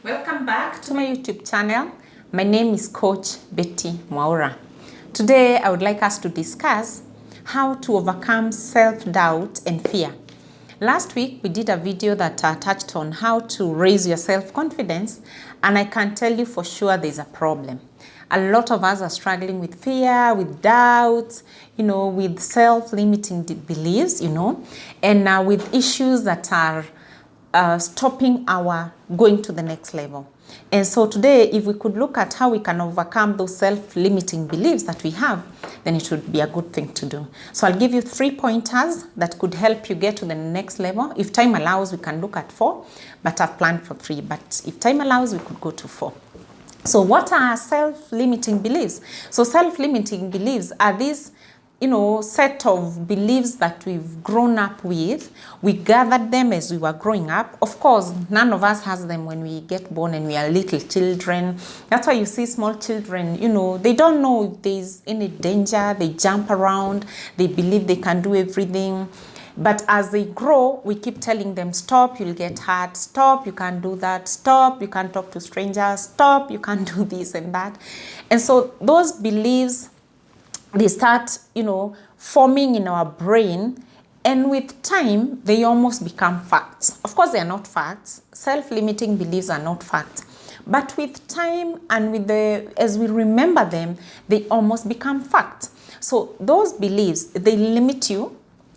Welcome back to my YouTube channel. My name is Coach Betty Mwaura. Today I would like us to discuss how to overcome self-doubt and fear. Last week we did a video that touched on how to raise your self-confidence, and I can tell you for sure there's a problem. A lot of us are struggling with fear, with doubts, with self-limiting beliefs, and with issues that are stopping our going to the next level. And so today, if we could look at how we can overcome those self-limiting beliefs that we have, then it would be a good thing to do. So I'll give you 3 pointers that could help you get to the next level. If time allows, we can look at 4, but I've planned for 3. But if time allows, we could go to 4. So what are self-limiting beliefs? So self-limiting beliefs are these set of beliefs that we've grown up with. We gathered them as we were growing up. Of course, none of us has them when we get born and we are little children. That's why you see small children, they don't know if there's any danger. They jump around. They believe they can do everything. But as they grow, we keep telling them, stop, you'll get hurt. Stop, you can't do that. Stop, you can't talk to strangers. Stop, you can't do this and that. And so those beliefs, they start, forming in our brain, and with time, they almost become facts. Of course, they are not facts. Self-limiting beliefs are not facts. But with time and as we remember them, they almost become facts. So those beliefs, they limit you,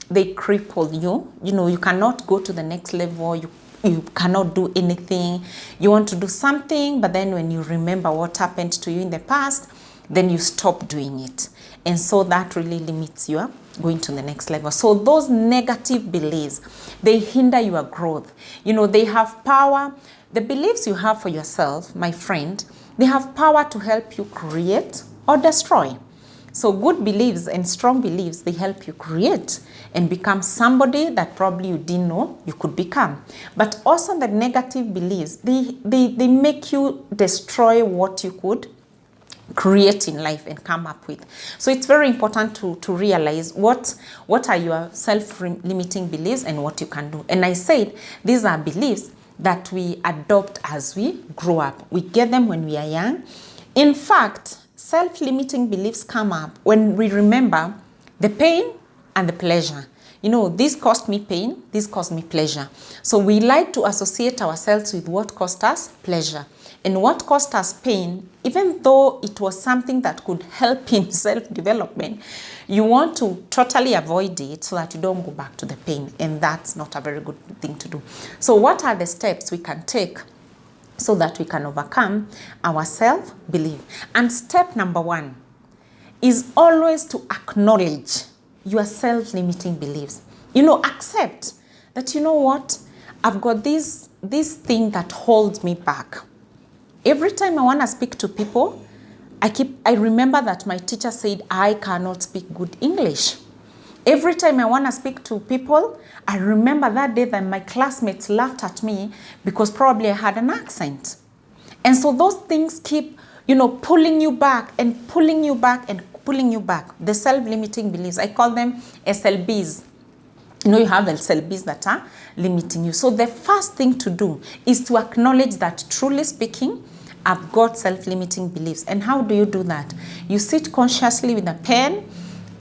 they cripple you. You cannot go to the next level. You cannot do anything. You want to do something, but then when you remember what happened to you in the past, then you stop doing it. And so that really limits you going to the next level. So those negative beliefs, they hinder your growth. They have power. The beliefs you have for yourself, my friend, they have power to help you create or destroy. So good beliefs and strong beliefs, they help you create and become somebody that probably you didn't know you could become. But also the negative beliefs, they make you destroy what you could create in life and come up with. So it's very important to realize what are your self-limiting beliefs and what you can do. And I said these are beliefs that we adopt as we grow up. We get them when we are young. In fact, self-limiting beliefs come up when we remember the pain and the pleasure. This caused me pain, this caused me pleasure. So we like to associate ourselves with what caused us pleasure. And what caused us pain, even though it was something that could help in self-development, you want to totally avoid it so that you don't go back to the pain. And that's not a very good thing to do. So what are the steps we can take so that we can overcome our self-belief? And step number 1 is always to acknowledge your self-limiting beliefs. Accept that, what, I've got this thing that holds me back. Every time I want to speak to people, I remember that my teacher said I cannot speak good English. Every time I want to speak to people, I remember that day that my classmates laughed at me because probably I had an accent. And so those things keep, pulling you back and pulling you back and pulling you back. The self-limiting beliefs, I call them SLBs. You have SLBs that are limiting you. So the first thing to do is to acknowledge that, truly speaking, I've got self-limiting beliefs. And how do you do that? You sit consciously with a pen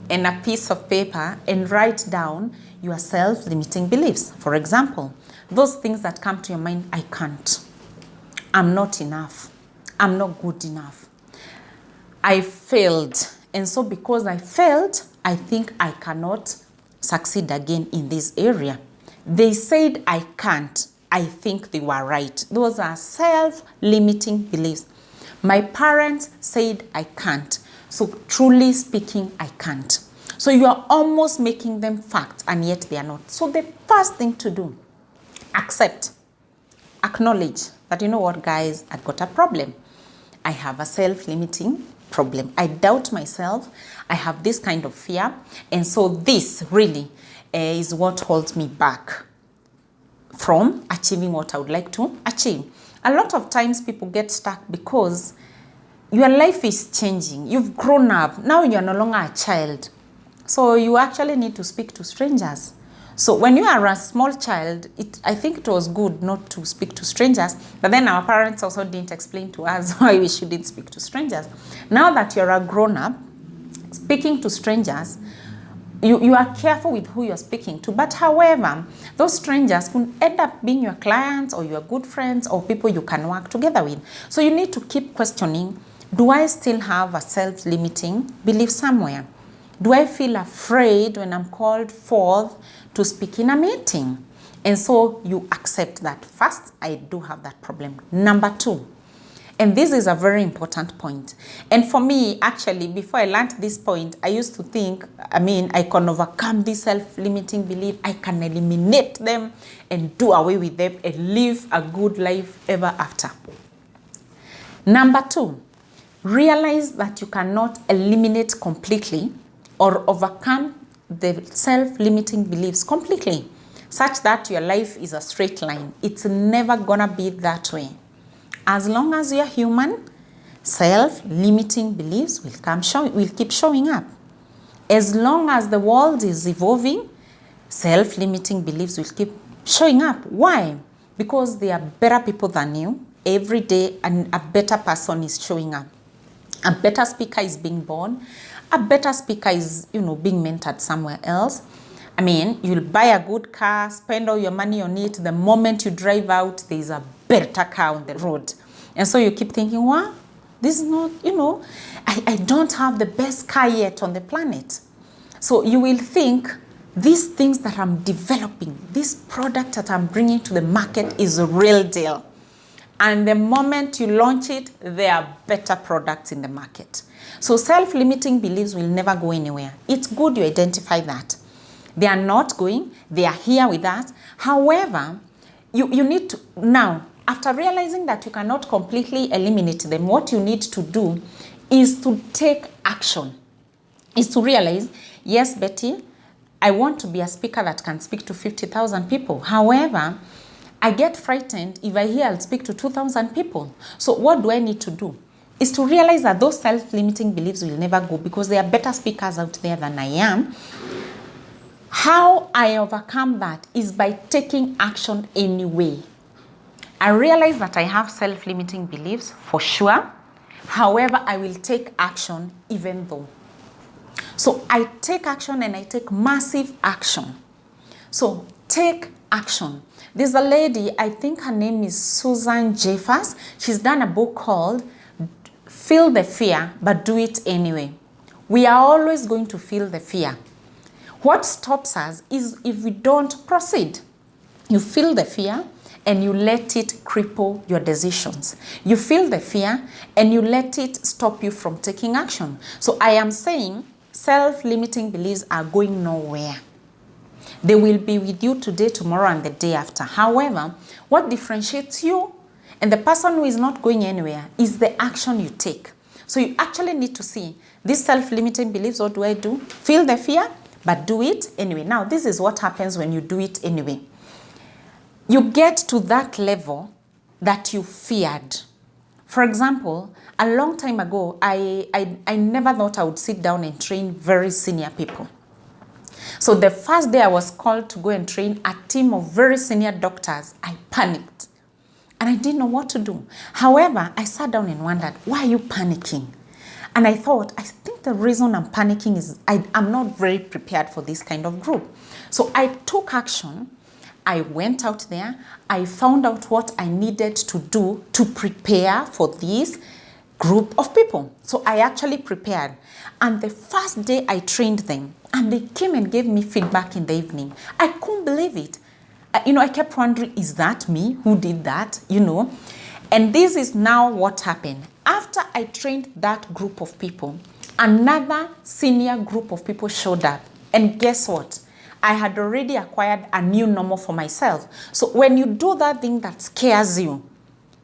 and a piece of paper and write down your self-limiting beliefs. For example, those things that come to your mind: I can't. I'm not enough. I'm not good enough. I failed. And so because I failed, I think I cannot succeed again in this area. They said I can't. I think they were right. Those are self-limiting beliefs. My parents said I can't. So truly speaking, I can't. So you are almost making them facts, and yet they are not. So the first thing to do, accept, acknowledge that, what, guys, I've got a problem. I have a self-limiting problem. I doubt myself. I have this kind of fear. And so this really is what holds me back from achieving what I would like to achieve. A lot of times people get stuck because your life is changing. You've grown up. Now you're no longer a child. So you actually need to speak to strangers. So when you are a small child, I think it was good not to speak to strangers, but then our parents also didn't explain to us why we shouldn't speak to strangers. Now that you're a grown-up, speaking to strangers, you are careful with who you're speaking to. But however, those strangers could end up being your clients or your good friends or people you can work together with. So you need to keep questioning, do I still have a self-limiting belief somewhere? Do I feel afraid when I'm called forth to speak in a meeting? And so you accept that. First, I do have that problem. Number two, and this is a very important point. And for me, actually, before I learned this point, I used to think, I can overcome this self-limiting belief. I can eliminate them and do away with them and live a good life ever after. Number two, realize that you cannot eliminate completely or overcome the self-limiting beliefs completely, such that your life is a straight line. It's never gonna be that way. As long as you're human, self-limiting beliefs will keep showing up. As long as the world is evolving, self-limiting beliefs will keep showing up. Why? Because there are better people than you. Every day, and a better person is showing up. A better speaker is being born. A better speaker is, being mentored somewhere else. You'll buy a good car, spend all your money on it. The moment you drive out, there's a better car on the road. And so you keep thinking, well, this is not, I don't have the best car yet on the planet. So you will think, these things that I'm developing, this product that I'm bringing to the market is a real deal. And the moment you launch it, there are better products in the market. So self-limiting beliefs will never go anywhere. It's good you identify that. They are not going, they are here with us. However, you need to, now, after realizing that you cannot completely eliminate them, what you need to do is to take action. Is to realize, yes, Betty, I want to be a speaker that can speak to 50,000 people. However, I get frightened if I hear I'll speak to 2,000 people. So what do I need to do? Is to realize that those self-limiting beliefs will never go because there are better speakers out there than I am. How I overcome that is by taking action anyway. I realize that I have self-limiting beliefs for sure. However, I will take action even though. So I take action and I take massive action. So take action. There's a lady, I think her name is Susan Jeffers. She's done a book called Feel the Fear, but Do It Anyway. We are always going to feel the fear. What stops us is if we don't proceed. You feel the fear and you let it cripple your decisions. You feel the fear and you let it stop you from taking action. So I am saying self-limiting beliefs are going nowhere. They will be with you today, tomorrow, and the day after. However, what differentiates you and the person who is not going anywhere is the action you take. So you actually need to see these self-limiting beliefs. What do I do? Feel the fear, but do it anyway. Now, this is what happens when you do it anyway. You get to that level that you feared. For example, a long time ago, I never thought I would sit down and train very senior people. So the first day I was called to go and train a team of very senior doctors, I panicked. And I didn't know what to do. However, I sat down and wondered, why are you panicking? And I thought, I think the reason I'm panicking is I'm not very prepared for this kind of group. So I took action. I went out there. I found out what I needed to do to prepare for this group of people. So I actually prepared. And the first day I trained them, and they came and gave me feedback in the evening. I couldn't believe it. I kept wondering, is that me who did that? And this is now what happened. After I trained that group of people, another senior group of people showed up. And guess what? I had already acquired a new normal for myself. So when you do that thing that scares you,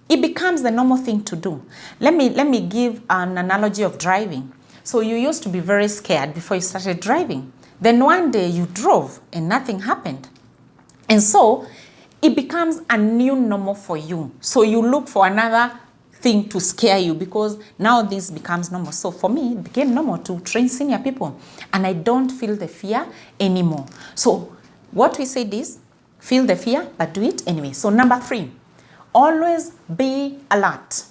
it becomes the normal thing to do. Let me give an analogy of driving. So you used to be very scared before you started driving. Then one day you drove and nothing happened. And so it becomes a new normal for you. So you look for another thing to scare you because now this becomes normal. So for me, it became normal to train senior people and I don't feel the fear anymore. So what we said is, feel the fear, but do it anyway. So number 3, always be alert.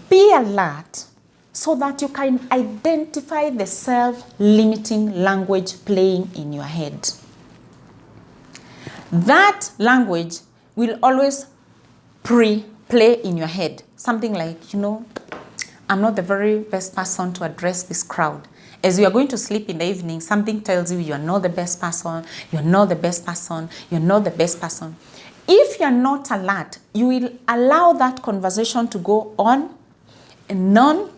Be alert so that you can identify the self-limiting language playing in your head. That language will always play in your head. Something like, you know, I'm not the very best person to address this crowd. As you are going to sleep in the evening, something tells you are not the best person, you're not the best person, you're not the best person. If you're not alert, you will allow that conversation to go on and on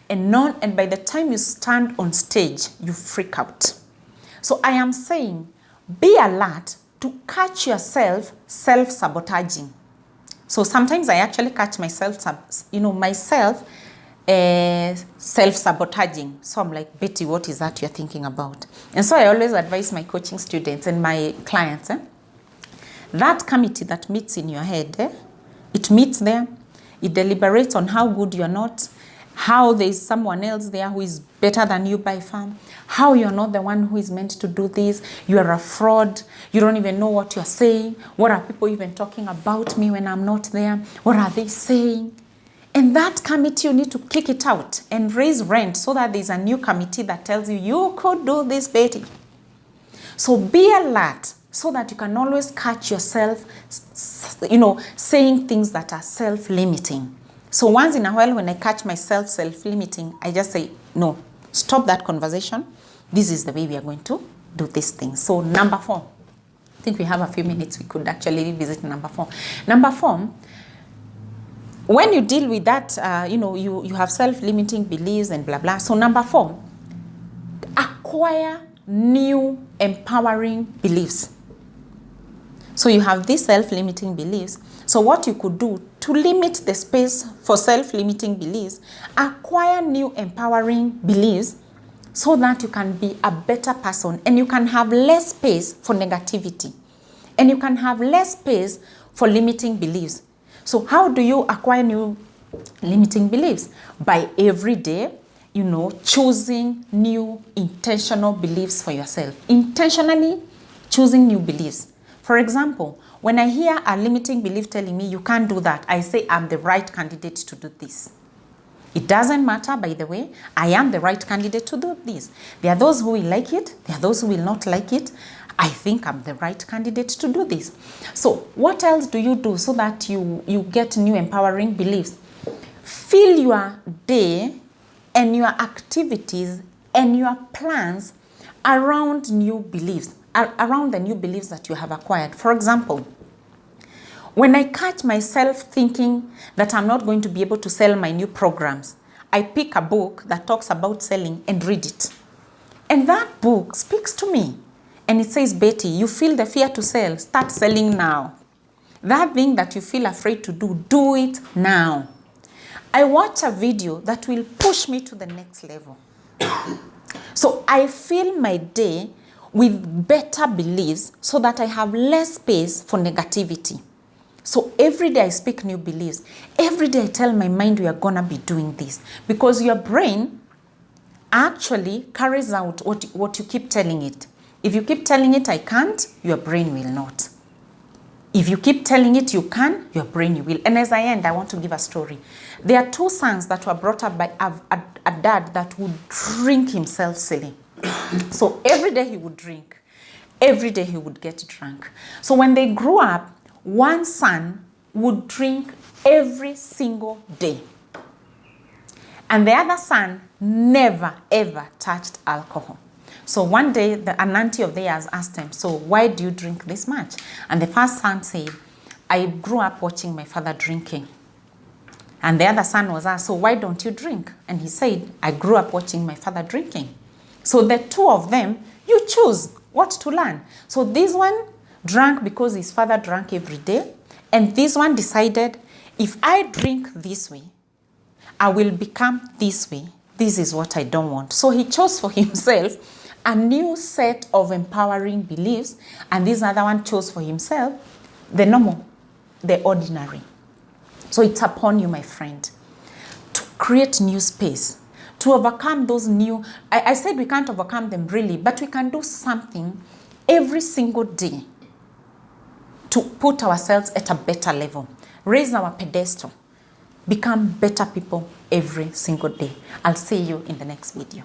and on, and by the time you stand on stage, you freak out. So I am saying, be alert to catch yourself self-sabotaging. So sometimes I actually catch myself, self-sabotaging. So I'm like, Betty, what is that you're thinking about? And so I always advise my coaching students and my clients, that committee that meets in your head, it meets there, it deliberates on how good you're not, how there is someone else there who is better than you by far, how you're not the one who is meant to do this, you are a fraud, you don't even know what you're saying, what are people even talking about me when I'm not there, what are they saying? And that committee, you need to kick it out and raise rent so that there's a new committee that tells you, you could do this, Betty. So be alert so that you can always catch yourself, saying things that are self-limiting. So once in a while, when I catch myself self-limiting, I just say, no, stop that conversation. This is the way we are going to do this thing. So number 4, I think we have a few minutes. We could actually visit number 4. Number 4, when you deal with that, you have self-limiting beliefs and blah, blah. So number 4, acquire new empowering beliefs. So you have these self-limiting beliefs. So what you could do to limit the space for self-limiting beliefs, acquire new empowering beliefs so that you can be a better person and you can have less space for negativity and you can have less space for limiting beliefs. So how do you acquire new limiting beliefs? By every day, choosing new intentional beliefs for yourself. Intentionally choosing new beliefs. For example, when I hear a limiting belief telling me you can't do that, I say I'm the right candidate to do this. It doesn't matter, by the way, I am the right candidate to do this. There are those who will like it, there are those who will not like it. I think I'm the right candidate to do this. So what else do you do so that you get new empowering beliefs? Fill your day and your activities and your plans around new beliefs, around the new beliefs that you have acquired. For example, when I catch myself thinking that I'm not going to be able to sell my new programs, I pick a book that talks about selling and read it. And that book speaks to me. And it says, Betty, you feel the fear to sell, start selling now. That thing that you feel afraid to do, do it now. I watch a video that will push me to the next level. So I fill my day with better beliefs so that I have less space for negativity. So every day I speak new beliefs. Every day I tell my mind we are going to be doing this. Because your brain actually carries out what you keep telling it. If you keep telling it I can't, your brain will not. If you keep telling it you can, your brain will. And as I end, I want to give a story. There are 2 sons that were brought up by a dad that would drink himself silly. So every day he would drink. Every day he would get drunk. So when they grew up, one son would drink every single day. And the other son never, ever touched alcohol. So one day, an auntie of theirs asked him, so why do you drink this much? And the first son said, I grew up watching my father drinking. And the other son was asked, so why don't you drink? And he said, I grew up watching my father drinking. So the 2 of them, you choose what to learn. So this one drank because his father drank every day. And this one decided, if I drink this way, I will become this way. This is what I don't want. So he chose for himself a new set of empowering beliefs, and this other one chose for himself the normal, the ordinary. So it's upon you, my friend, to create new space, to overcome those new, I said we can't overcome them really, but we can do something every single day to put ourselves at a better level, raise our pedestal, become better people every single day. I'll see you in the next video.